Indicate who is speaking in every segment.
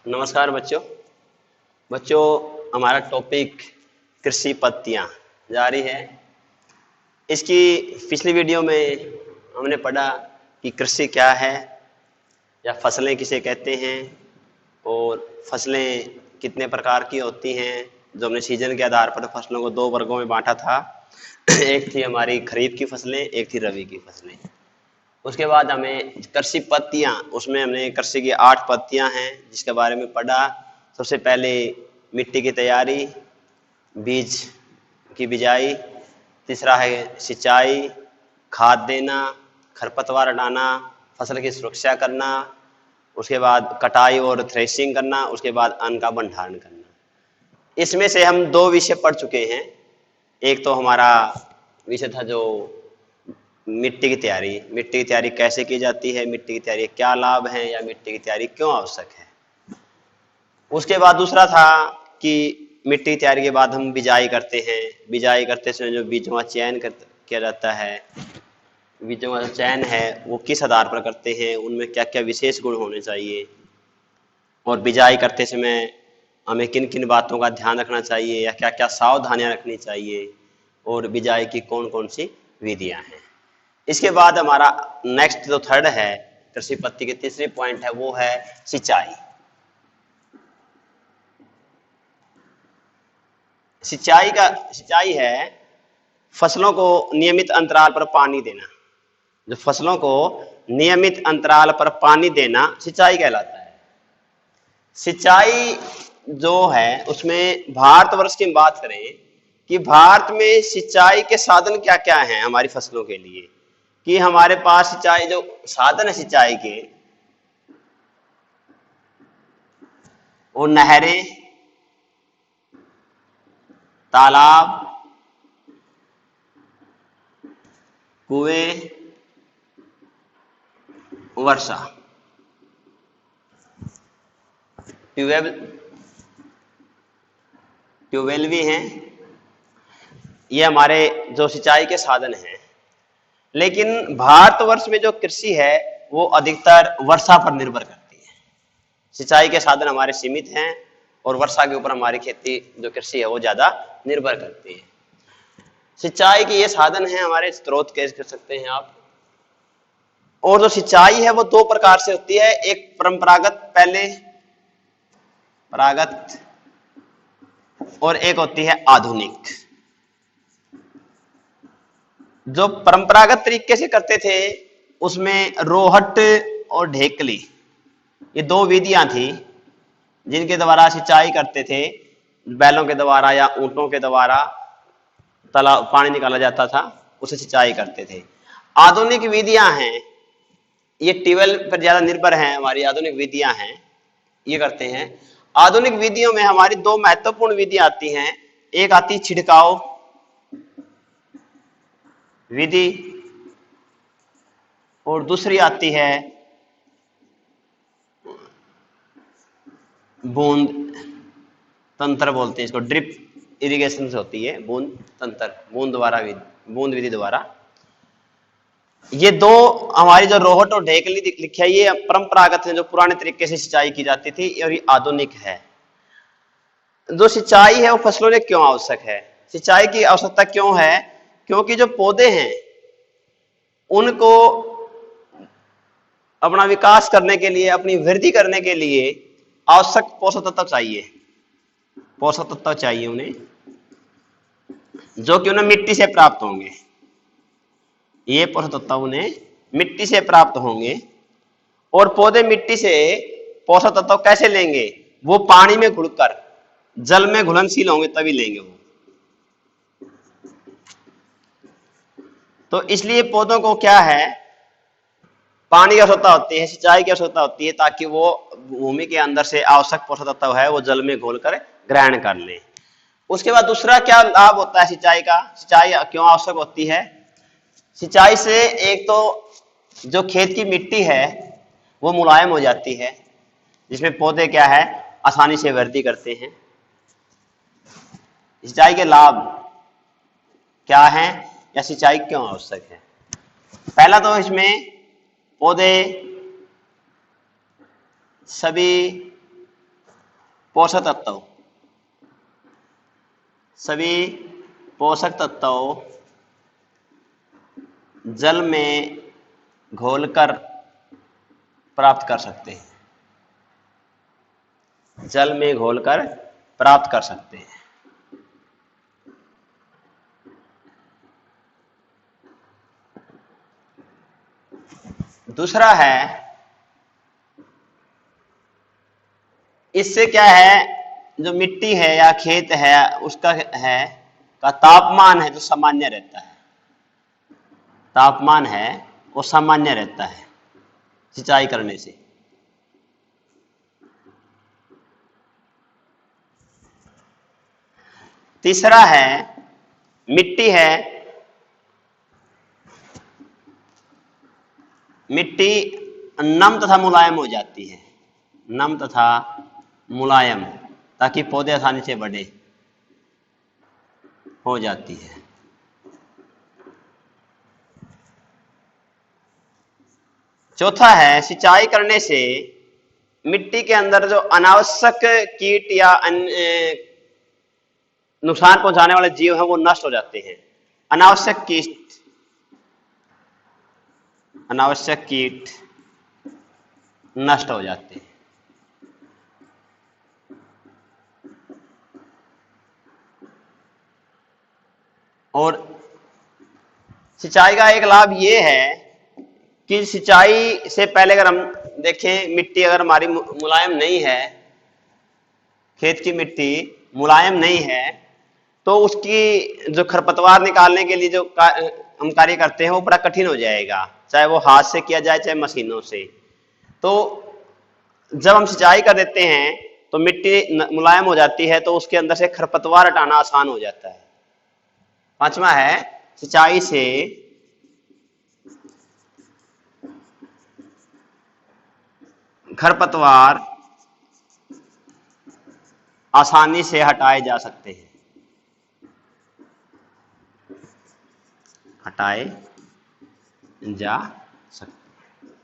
Speaker 1: नमस्कार बच्चों। बच्चों, हमारा टॉपिक कृषि पद्धतियाँ जारी है। इसकी पिछली वीडियो में हमने पढ़ा कि कृषि क्या है या फसलें किसे कहते हैं और फसलें कितने प्रकार की होती हैं। जो हमने सीजन के आधार पर फसलों को दो वर्गों में बांटा था। एक थी हमारी खरीफ की फसलें, एक थी रबी की फसलें। उसके बाद हमें कृषि पद्धतियाँ, उसमें हमने कृषि की 8 पद्धतियाँ हैं जिसके बारे में पढ़ा। सबसे पहले मिट्टी की तैयारी, बीज की बिजाई, तीसरा है सिंचाई, खाद देना, खरपतवार हटाना, फसल की सुरक्षा करना, उसके बाद कटाई और थ्रेशिंग करना, उसके बाद अन्न का भंडारण करना। इसमें से हम 2 विषय पढ़ चुके हैं। एक तो हमारा विषय था जो मिट्टी की तैयारी कैसे की जाती है, मिट्टी की तैयारी क्या लाभ है या मिट्टी की तैयारी क्यों आवश्यक है। उसके बाद दूसरा था कि मिट्टी की तैयारी के बाद हम बिजाई करते हैं। बिजाई करते समय जो बीजों का चयन किया जाता है, बीजों का चयन है वो किस आधार पर करते हैं, उनमें क्या क्या विशेष गुण होने चाहिए, और बिजाई करते समय हमें किन किन बातों का ध्यान रखना चाहिए या क्या क्या सावधानियां रखनी चाहिए, और बिजाई की कौन कौन सी विधियां हैं। इसके बाद हमारा नेक्स्ट जो थर्ड है कृषि पद्धति के तीसरे पॉइंट है वो है सिंचाई। सिंचाई है फसलों को नियमित अंतराल पर पानी देना। जो फसलों को नियमित अंतराल पर पानी देना सिंचाई कहलाता है। सिंचाई जो है उसमें भारतवर्ष की बात करें कि भारत में सिंचाई के साधन क्या क्या हैं हमारी फसलों के लिए, कि हमारे पास सिंचाई जो साधन है सिंचाई के वो नहरें, तालाब, कुएं, वर्षा, ट्यूबवेल भी हैं। ये हमारे जो सिंचाई के साधन हैं। लेकिन भारतवर्ष में जो कृषि है वो अधिकतर वर्षा पर निर्भर करती है। सिंचाई के साधन हमारे सीमित हैं और वर्षा के ऊपर हमारी खेती जो कृषि है वो ज्यादा निर्भर करती है। सिंचाई के ये साधन हैं हमारे स्रोत कह सकते हैं आप। और जो सिंचाई है वो 2 प्रकार से होती है। एक परंपरागत परागत और एक होती है आधुनिक। जो परंपरागत तरीके से करते थे उसमें रोहट और ढेकली ये 2 विधियां थी जिनके द्वारा सिंचाई करते थे। बैलों के द्वारा या ऊंटों के द्वारा तालाब पानी निकाला जाता था, उसे सिंचाई करते थे। आधुनिक विधियां हैं ये ट्यूबवेल पर ज्यादा निर्भर हैं। हमारी आधुनिक विधियां हैं ये करते हैं। आधुनिक विधियों में हमारी 2 महत्वपूर्ण विधियां आती हैं। एक आती छिड़काव विधि और दूसरी आती है बूंद तंत्र बोलते हैं इसको। ड्रिप इरिगेशन से होती है बूंद तंत्र, बूंद विधि द्वारा। ये 2 हमारी जो रोहट और ढेकली लिखी है ये परंपरागत है, जो पुराने तरीके से सिंचाई की जाती थी, और ये आधुनिक है। जो सिंचाई है वो फसलों में क्यों आवश्यक है, सिंचाई की आवश्यकता क्यों है? क्योंकि जो पौधे हैं उनको अपना विकास करने के लिए, अपनी वृद्धि करने के लिए आवश्यक पोषक तत्व चाहिए उन्हें, जो कि उन्हें मिट्टी से प्राप्त होंगे। ये पोषक तत्व उन्हें मिट्टी से प्राप्त होंगे। और पौधे मिट्टी से पोषक तत्व कैसे लेंगे? वो पानी में घुलकर, जल में घुलनशील होंगे तभी लेंगे वो। तो इसलिए पौधों को क्या है, पानी की आवश्यकता होती है, सिंचाई की आवश्यकता होती है, ताकि वो भूमि के अंदर से आवश्यक पोषक तत्व है वो जल में घोलकर ग्रहण कर ले। उसके बाद दूसरा क्या लाभ होता है सिंचाई का? सिंचाई क्यों आवश्यक होती है? सिंचाई से एक तो जो खेत की मिट्टी है वो मुलायम हो जाती है, जिसमें पौधे क्या है आसानी से वृद्धि करते हैं। सिंचाई के लाभ क्या हैं या सिंचाई क्यों आवश्यक है? पहला तो इसमें पौधे सभी पोषक तत्व, सभी पोषक तत्व जल में घोलकर प्राप्त कर सकते हैं, जल में घोलकर प्राप्त कर सकते हैं। दूसरा है, इससे क्या है, जो मिट्टी है या खेत है उसका है का तापमान है जो सामान्य रहता है, तापमान है वो सामान्य रहता है सिंचाई करने से। तीसरा है, मिट्टी है, मिट्टी नम तथा मुलायम हो जाती है, नम तथा मुलायम, ताकि पौधे आसानी से बढ़े हो जाती है। चौथा है, सिंचाई करने से मिट्टी के अंदर जो अनावश्यक कीट या नुकसान पहुंचाने वाले जीव हैं वो नष्ट हो जाते हैं। अनावश्यक कीट, अनावश्यक कीट नष्ट हो जाते हैं। और सिंचाई का एक लाभ ये है कि सिंचाई से पहले अगर हम देखें, मिट्टी अगर हमारी मुलायम नहीं है, खेत की मिट्टी मुलायम नहीं है, तो उसकी जो खरपतवार निकालने के लिए जो हम कार्य करते हैं वो बड़ा कठिन हो जाएगा, चाहे वो हाथ से किया जाए चाहे मशीनों से। तो जब हम सिंचाई कर देते हैं तो मिट्टी मुलायम हो जाती है, तो उसके अंदर से खरपतवार हटाना आसान हो जाता है। पांचवा है, सिंचाई से खरपतवार आसानी से हटाए जा सकते हैं, हटाए जा सकते हैं।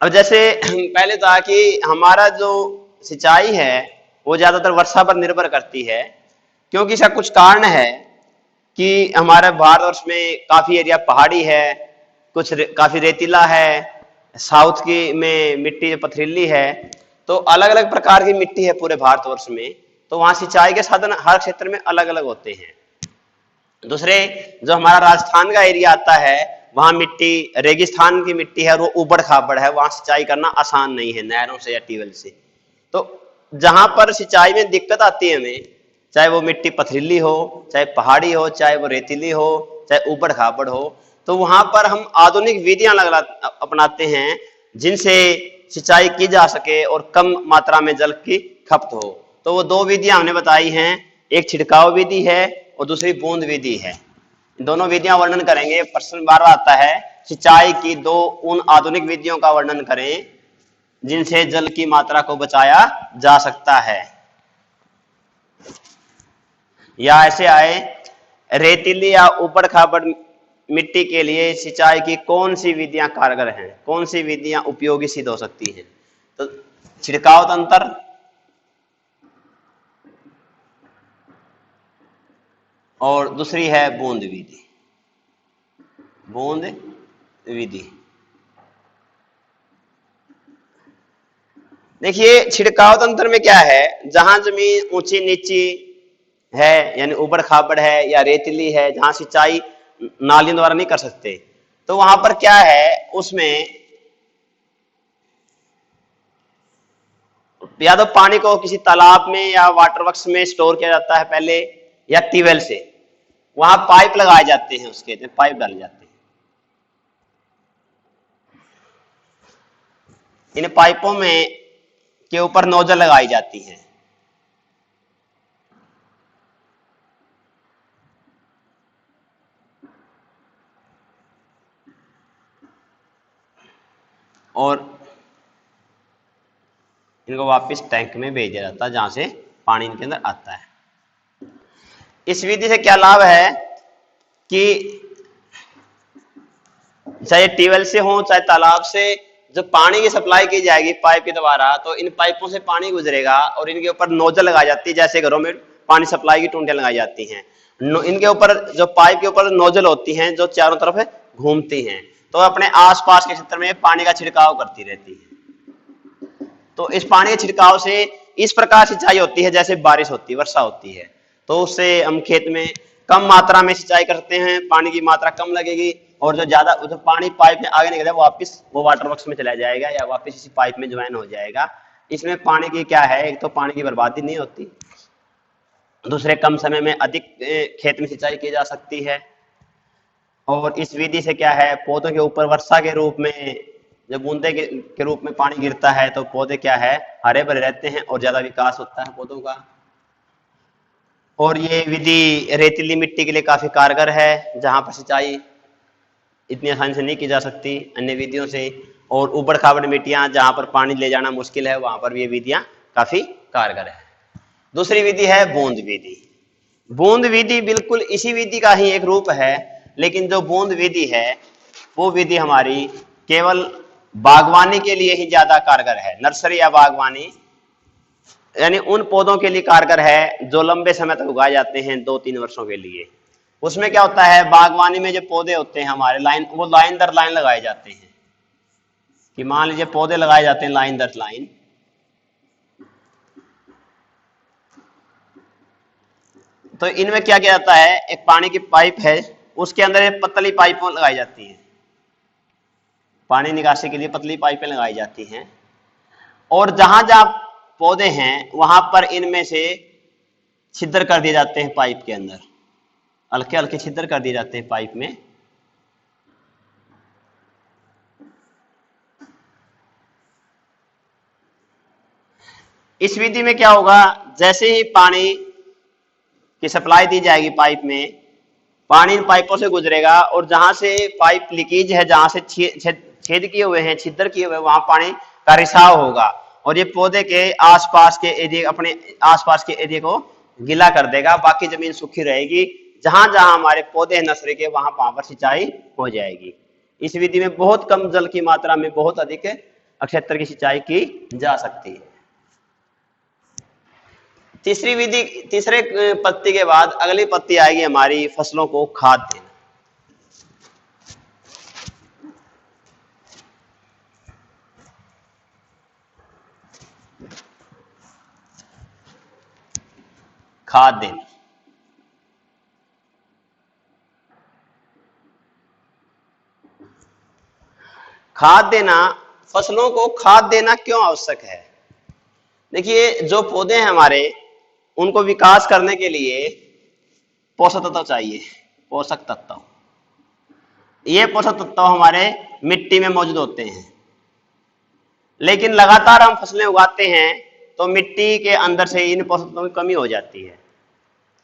Speaker 1: अब जैसे पहले था कि हमारा जो सिंचाई है वो ज्यादातर वर्षा पर निर्भर करती है, क्योंकि इसका कुछ कारण है कि हमारे भारतवर्ष में काफी एरिया पहाड़ी है, कुछ काफी रेतीला है, साउथ की में मिट्टी पथरीली है, तो अलग अलग प्रकार की मिट्टी है पूरे भारतवर्ष में, तो वहां सिंचाई के साधन हर क्षेत्र में अलग अलग होते हैं। दूसरे, जो हमारा राजस्थान का एरिया आता है वहां मिट्टी रेगिस्तान की मिट्टी है, वो उबड़ खाबड़ है, वहां सिंचाई करना आसान नहीं है नहरों से या ट्यूबवेल से। तो जहां पर सिंचाई में दिक्कत आती है हमें, चाहे वो मिट्टी पथरीली हो, चाहे पहाड़ी हो, चाहे वो रेतीली हो, चाहे उबड़ खाबड़ हो, तो वहां पर हम आधुनिक विधियां अपनाते हैं जिनसे सिंचाई की जा सके और कम मात्रा में जल की खपत हो। तो वो दो विधियां हमने बताई हैं, एक छिड़काव विधि है और दूसरी बूंद विधि है। दोनों विधियां वर्णन करेंगे। प्रश्न बार बार आता है, सिंचाई की दो उन आधुनिक विधियों का वर्णन करें जिनसे जल की मात्रा को बचाया जा सकता है। या ऐसे आए, रेतीली या ऊबड़ खाबड़ मिट्टी के लिए सिंचाई की कौन सी विधियां कारगर हैं, कौन सी विधियां उपयोगी सिद्ध हो सकती हैं? तो छिड़काव तंत्र, और दूसरी है बूंद विधि। बूंद विधि, देखिए छिड़काव तंत्र में क्या है, जहां जमीन ऊंची नीची है यानी उबड़ खाबड़ है या रेतीली है, जहां सिंचाई नालियों द्वारा नहीं कर सकते, तो वहां पर क्या है, उसमें या तो पानी को किसी तालाब में या वाटर वर्क्स में स्टोर किया जाता है पहले, या ट्यूबवेल से, वहां पाइप लगाए जाते हैं, उसके पाइप डाले जाते हैं। इन पाइपों में के ऊपर नोजल लगाई जाती है, और इनको वापस टैंक में भेजा जाता है जहां से पानी इनके अंदर आता है। इस विधि से क्या लाभ है कि चाहे ट्यूबवेल से हो चाहे तालाब से, जब पानी की सप्लाई की जाएगी पाइप के द्वारा तो इन पाइपों से पानी गुजरेगा और इनके ऊपर नोजल लगाई जाती है, जैसे घरों में पानी सप्लाई की टूटियां लगाई जाती हैं। इनके ऊपर जो पाइप के ऊपर नोजल होती हैं जो चारों तरफ घूमती हैं, तो अपने आसपास के क्षेत्र में पानी का छिड़काव करती रहती है। तो इस पानी के छिड़काव से इस प्रकार सिंचाई होती है जैसे बारिश होती है, वर्षा होती है, तो उससे हम खेत में कम मात्रा में सिंचाई करते हैं, पानी की मात्रा कम लगेगी और जो ज्यादा जो पानी पाइप में आगे निकलेगा वापस वो वाटर वर्क्स में चला जाएगा या वापस इसी पाइप में ज्वाइन हो जाएगा। इसमें पानी की क्या है, एक तो पानी की बर्बादी नहीं होती, दूसरे कम समय में अधिक खेत में सिंचाई की जा सकती है। और इस विधि से क्या है, पौधों के ऊपर वर्षा के रूप में जब बूंदे के रूप में पानी गिरता है तो पौधे क्या है, हरे भरे रहते हैं और ज्यादा विकास होता है पौधों का। और ये विधि रेतीली मिट्टी के लिए काफी कारगर है जहां पर सिंचाई इतनी आसानी से नहीं की जा सकती अन्य विधियों से, और उबड़ खाबड़ मिट्टियां जहां पर पानी ले जाना मुश्किल है वहां पर भी ये विधियां काफी कारगर है। दूसरी विधि है बूंद विधि। बूंद विधि बिल्कुल इसी विधि का ही एक रूप है, लेकिन जो बूंद विधि है वो विधि हमारी केवल बागवानी के लिए ही ज्यादा कारगर है, नर्सरी या बागवानी यानी उन पौधों के लिए कारगर है जो लंबे समय तक उगाए जाते हैं 2-3 वर्षों के लिए। उसमें क्या होता है, बागवानी में जो पौधे होते हैं हमारे लाइन, वो लाइन दर लाइन लगाए जाते हैं कि मान लीजिए पौधे लगाए जाते हैं लाइन दर लाइन, तो इनमें क्या किया जाता है, एक पानी की पाइप है उसके अंदर एक पतली पाइप लगाई जाती है, पानी निकासी के लिए पतली पाइपें लगाई जाती हैं, और जहां जहां पौधे हैं वहां पर इनमें से छिद्र कर दिए जाते हैं पाइप के अंदर, हल्के हल्के छिद्र कर दिए जाते हैं पाइप में। इस विधि में क्या होगा, जैसे ही पानी की सप्लाई दी जाएगी पाइप में, पानी इन पाइपों से गुजरेगा और जहां से पाइप लीकेज है, जहां से छेद किए हुए हैं, छिद्र किए हुए हैं, वहां पानी का रिसाव होगा और ये पौधे के आसपास के एरिया, अपने आसपास के एरिया को गीला कर देगा, बाकी जमीन सूखी रहेगी। जहां जहां हमारे पौधे हैं नर्सरी के वहां पर सिंचाई हो जाएगी। इस विधि में बहुत कम जल की मात्रा में बहुत अधिक क्षेत्र की सिंचाई की जा सकती है। तीसरी विधि, तीसरे पत्ती के बाद अगली पत्ती आएगी हमारी फसलों को खाद देना। खाद देना, खाद देना, फसलों को खाद देना क्यों आवश्यक है? देखिए, जो पौधे हैं हमारे उनको विकास करने के लिए पोषक तत्व चाहिए, पोषक तत्व। ये पोषक तत्व हमारे मिट्टी में मौजूद होते हैं, लेकिन लगातार हम फसलें उगाते हैं तो मिट्टी के अंदर से इन पोषक तत्वों की कमी हो जाती है।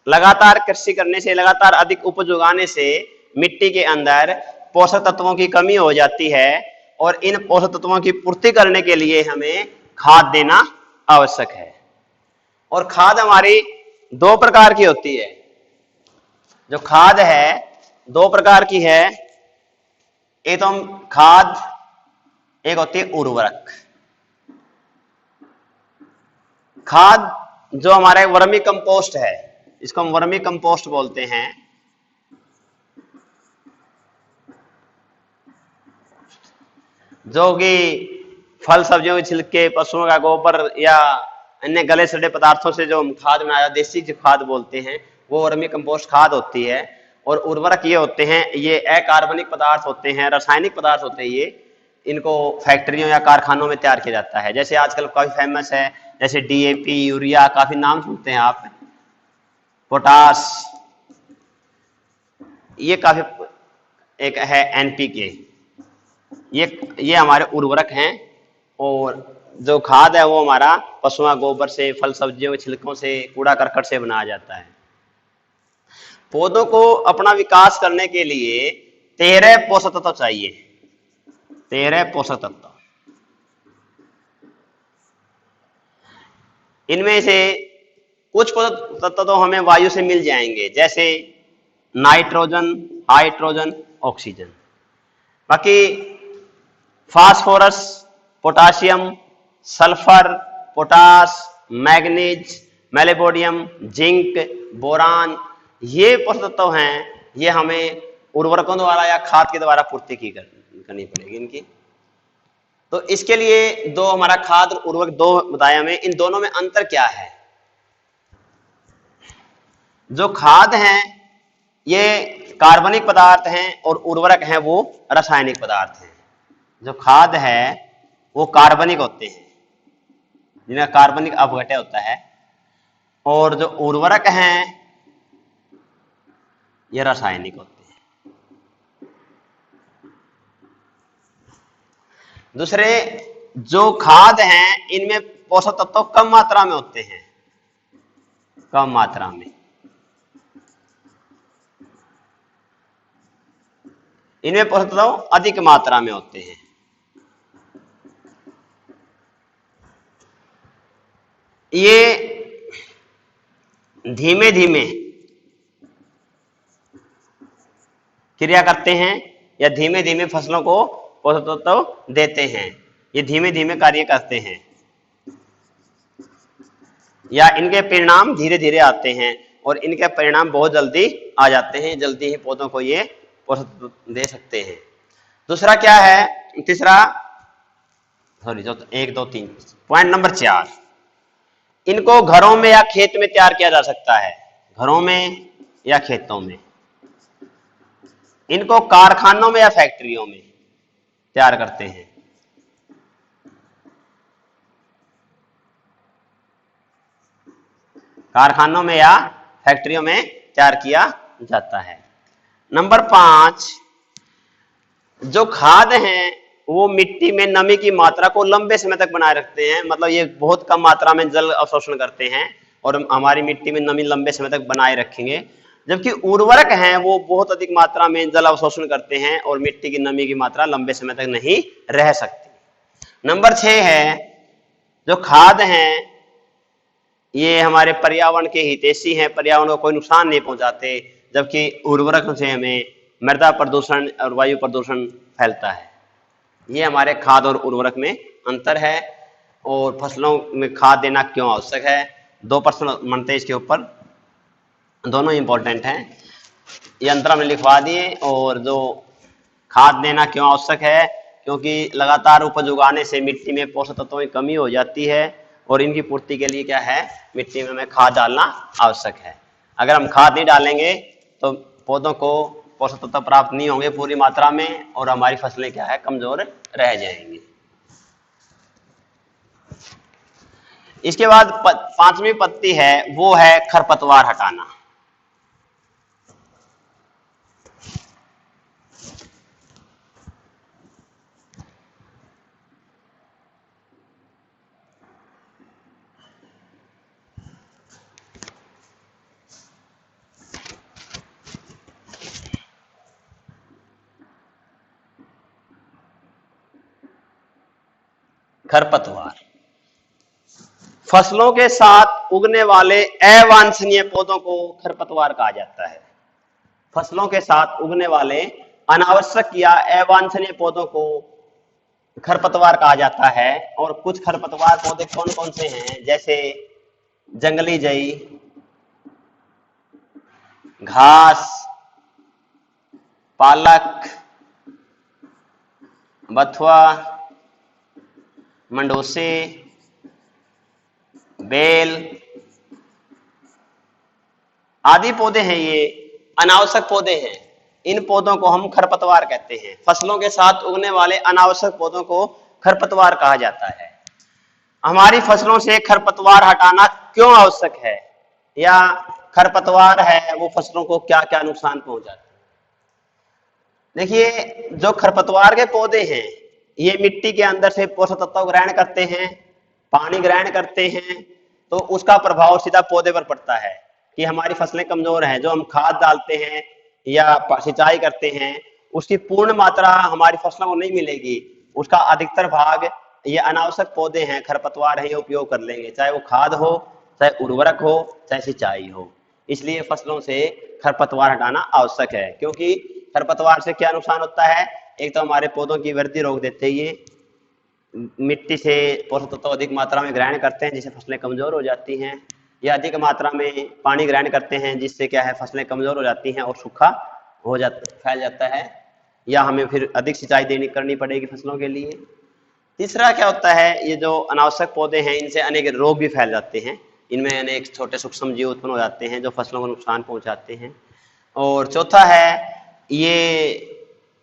Speaker 1: लगातार कृषि करने से, लगातार अधिक उपज उगाने से मिट्टी के अंदर पोषक तत्वों की कमी हो जाती है और इन पोषक तत्वों की पूर्ति करने के लिए हमें खाद देना आवश्यक है। और खाद हमारी 2 प्रकार की होती है। जो खाद है 2 प्रकार की है, एक तो खाद, एक होती है उर्वरक। खाद जो हमारा वर्मी कंपोस्ट है, इसको हम वर्मी कंपोस्ट बोलते हैं, जो कि फल सब्जियों के छिलके, पशुओं का गोबर या अन्य गले सड़े पदार्थों से जो हम खाद बनाया, देसी जो खाद बोलते हैं, वो वर्मी कंपोस्ट खाद होती है। और उर्वरक ये होते हैं, ये अकार्बनिक पदार्थ होते हैं, रासायनिक पदार्थ होते हैं, ये इनको फैक्ट्रियों या कारखानों में तैयार किया जाता है। जैसे आजकल काफी फेमस है, जैसे DAP, यूरिया, काफी नाम सुनते हैं आप, पोटास, ये काफी, एक है NPK, ये हमारे उर्वरक हैं। और जो खाद है वो हमारा पशुओं गोबर से, फल सब्जियों के छिलकों से, कूड़ा करकट से बनाया जाता है। पौधों को अपना विकास करने के लिए 13 पोषक तत्व चाहिए, 13 पोषक तत्व। इनमें से कुछ पोषक तत्व तो हमें वायु से मिल जाएंगे, जैसे नाइट्रोजन, हाइड्रोजन, ऑक्सीजन। बाकी phosphorus, potassium, sulphur, potash, manganese, molybdenum, zinc, boron, ये पोषक तत्व हैं, ये हमें उर्वरकों द्वारा या खाद के द्वारा पूर्ति करनी पड़ेगी इनकी। तो इसके लिए दो हमारा खाद और उर्वरक दो बताया हमें, इन दोनों में अंतर क्या है? जो खाद हैं ये कार्बनिक पदार्थ हैं और उर्वरक हैं वो रासायनिक पदार्थ हैं। जो खाद है वो कार्बनिक होते हैं, जिनका कार्बनिक अपघट्य होता है, और जो उर्वरक हैं ये रासायनिक होते हैं। दूसरे, जो खाद हैं इनमें पोषक तत्व कम मात्रा में होते हैं, कम मात्रा में। इनमें पोषक तत्व अधिक मात्रा में होते हैं। ये धीमे धीमे क्रिया करते हैं या धीमे धीमे फसलों को पोषक तत्व देते हैं। ये धीमे धीमे कार्य करते हैं या इनके परिणाम धीरे धीरे आते हैं और इनके परिणाम बहुत जल्दी आ जाते हैं, जल्दी ही पौधों को ये पोषक तत्व दे सकते हैं। दूसरा क्या है? तीसरा, सॉरी, जो 1 2 3 पॉइंट नंबर 4, इनको घरों में या खेत में तैयार किया जा सकता है, घरों में या खेतों में। इनको कारखानों में या फैक्ट्रियों में तैयार करते हैं। कारखानों में या फैक्ट्रियों में तैयार किया जाता है। नंबर 5, जो खाद हैं वो मिट्टी में नमी की मात्रा को लंबे समय तक बनाए रखते हैं। मतलब ये बहुत कम मात्रा में जल अवशोषण करते हैं और हमारी मिट्टी में नमी लंबे समय तक बनाए रखेंगे। जबकि उर्वरक हैं वो बहुत अधिक मात्रा में जल अवशोषण करते हैं और मिट्टी की नमी की मात्रा लंबे समय तक नहीं रह सकती। नंबर 6 है, जो खाद हैं ये हमारे पर्यावरण के हितैषी हैं, पर्यावरण को कोई नुकसान नहीं पहुंचाते, जबकि उर्वरक से हमें मृदा प्रदूषण और वायु प्रदूषण फैलता है। ये हमारे खाद और उर्वरक में अंतर है। और फसलों में खाद देना क्यों आवश्यक है, 2 प्रश्न बनते हैं इसके ऊपर, दोनों इंपॉर्टेंट हैं। ये अंतर हमने लिखवा दिए। और जो खाद देना क्यों आवश्यक है, क्योंकि लगातार उपज उगाने से मिट्टी में पोषक तत्वों की कमी हो जाती है और इनकी पूर्ति के लिए क्या है, मिट्टी में हमें खाद डालना आवश्यक है। अगर हम खाद नहीं डालेंगे तो पौधों को पोषक तत्व प्राप्त नहीं होंगे पूरी मात्रा में और हमारी फसलें क्या है, कमजोर रह जाएंगी। इसके बाद 5वीं पत्ती है, वो है खरपतवार हटाना। खरपतवार फसलों के साथ उगने वाले अवांछनीय पौधों को खरपतवार कहा जाता है। फसलों के साथ उगने वाले अनावश्यक या अवांछनीय पौधों को खरपतवार कहा जाता है। और कुछ खरपतवार पौधे कौन कौन से हैं, जैसे जंगली जई, घास, पालक, बथुआ, मंडोसे, बेल आदि पौधे हैं। ये अनावश्यक पौधे हैं, इन पौधों को हम खरपतवार कहते हैं। फसलों के साथ उगने वाले अनावश्यक पौधों को खरपतवार कहा जाता है। हमारी फसलों से खरपतवार हटाना क्यों आवश्यक है, या खरपतवार है वो फसलों को क्या क्या नुकसान पहुंचाते हैं? देखिए, जो खरपतवार के पौधे हैं ये मिट्टी के अंदर से पोषक तत्व ग्रहण करते हैं, पानी ग्रहण करते हैं, तो उसका प्रभाव सीधा पौधे पर पड़ता है कि हमारी फसलें कमजोर हैं। जो हम खाद डालते हैं या सिंचाई करते हैं उसकी पूर्ण मात्रा हमारी फसलों को नहीं मिलेगी, उसका अधिकतर भाग ये अनावश्यक पौधे हैं, खरपतवार है, ये उपयोग कर लेंगे, चाहे वो खाद हो, चाहे उर्वरक हो, चाहे सिंचाई हो। इसलिए फसलों से खरपतवार हटाना आवश्यक है, क्योंकि खरपतवार से क्या नुकसान होता है? एक तो हमारे पौधों की वृद्धि रोक देते हैं, ये मिट्टी से पोषक तत्व अधिक मात्रा में ग्रहण करते हैं जिससे फसलें कमजोर हो जाती हैं, या अधिक मात्रा में पानी ग्रहण करते हैं जिससे क्या है फसलें कमजोर हो जाती हैं और सूखा फैल जाता है, या हमें फिर अधिक सिंचाई करनी पड़ेगी फसलों के लिए। तीसरा क्या होता है, ये जो अनावश्यक पौधे हैं इनसे अनेक रोग भी फैल जाते हैं, इनमें अनेक छोटे सूक्ष्म जीव उत्पन्न हो जाते हैं जो फसलों को नुकसान पहुंचाते हैं। और चौथा है, ये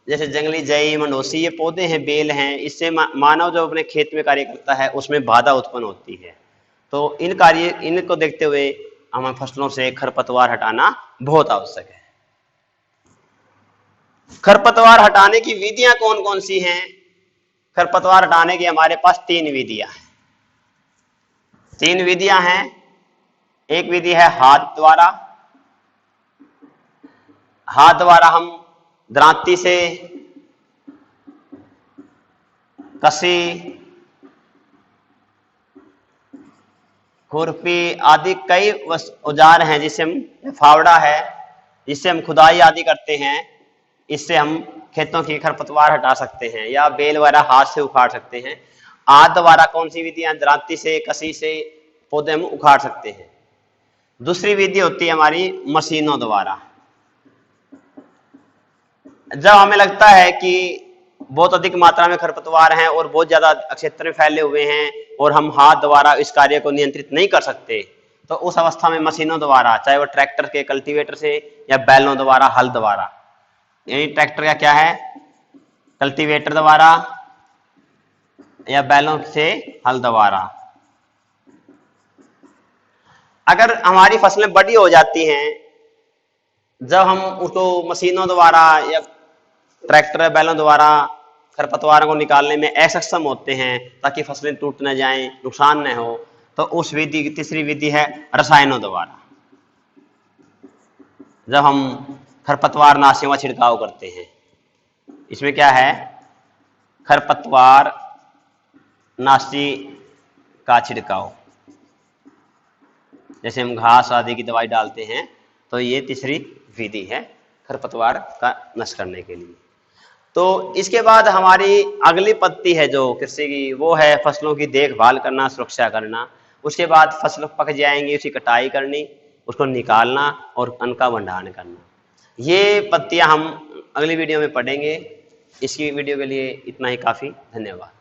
Speaker 1: जैसे जंगली जई, मंडोसी, ये पौधे हैं, बेल हैं, इससे मानव जो अपने खेत में कार्य करता है उसमें बाधा उत्पन्न होती है। तो इनको देखते हुए हमें फसलों से खरपतवार हटाना बहुत आवश्यक है। खरपतवार हटाने की विधियां कौन कौन सी हैं? खरपतवार हटाने की हमारे पास 3 विधियां हैं। 3 विधियां हैं। एक विधि है हाथ द्वारा। हाथ द्वारा हम दरांती से, कसी, खुरपी आदि कई औजार हैं जिससे हम, फावड़ा है जिससे हम खुदाई आदि करते हैं, इससे हम खेतों की खरपतवार हटा सकते हैं, या बेल वगैरह हाथ से उखाड़ सकते हैं। हाथ द्वारा कौन सी विधि है? दरांती से, कसी से पौधे हम उखाड़ सकते हैं। दूसरी विधि होती है हमारी मशीनों द्वारा। जब हमें लगता है कि बहुत अधिक मात्रा में खरपतवार हैं और बहुत ज्यादा क्षेत्र में फैले हुए हैं और हम हाथ द्वारा इस कार्य को नियंत्रित नहीं कर सकते, तो उस अवस्था में मशीनों द्वारा, चाहे वो ट्रैक्टर के कल्टीवेटर से या बैलों द्वारा, हल द्वारा, यानी ट्रैक्टर का क्या है, कल्टीवेटर द्वारा या बैलों से हल द्वारा। अगर हमारी फसलें बड़ी हो जाती हैं, जब हम उसको मशीनों द्वारा या ट्रैक्टर या बैलों द्वारा खरपतवारों को निकालने में असक्षम होते हैं ताकि फसलें टूट न जाएं, नुकसान न हो, तो उस विधि की तीसरी विधि है रसायनों द्वारा। जब हम खरपतवार नाशियों का छिड़काव करते हैं, इसमें क्या है, खरपतवार नाशी का छिड़काव, जैसे हम घास आदि की दवाई डालते हैं, तो ये तीसरी विधि है खरपतवार का नष्ट करने के लिए। तो इसके बाद हमारी अगली पत्ती है जो कृषि की, वो है फसलों की देखभाल करना, सुरक्षा करना। उसके बाद फसल पक जाएंगी, उसकी कटाई करनी, उसको निकालना और अन्न का भंडारण करना। ये पत्तियां हम अगली वीडियो में पढ़ेंगे। इसकी वीडियो के लिए इतना ही काफ़ी। धन्यवाद।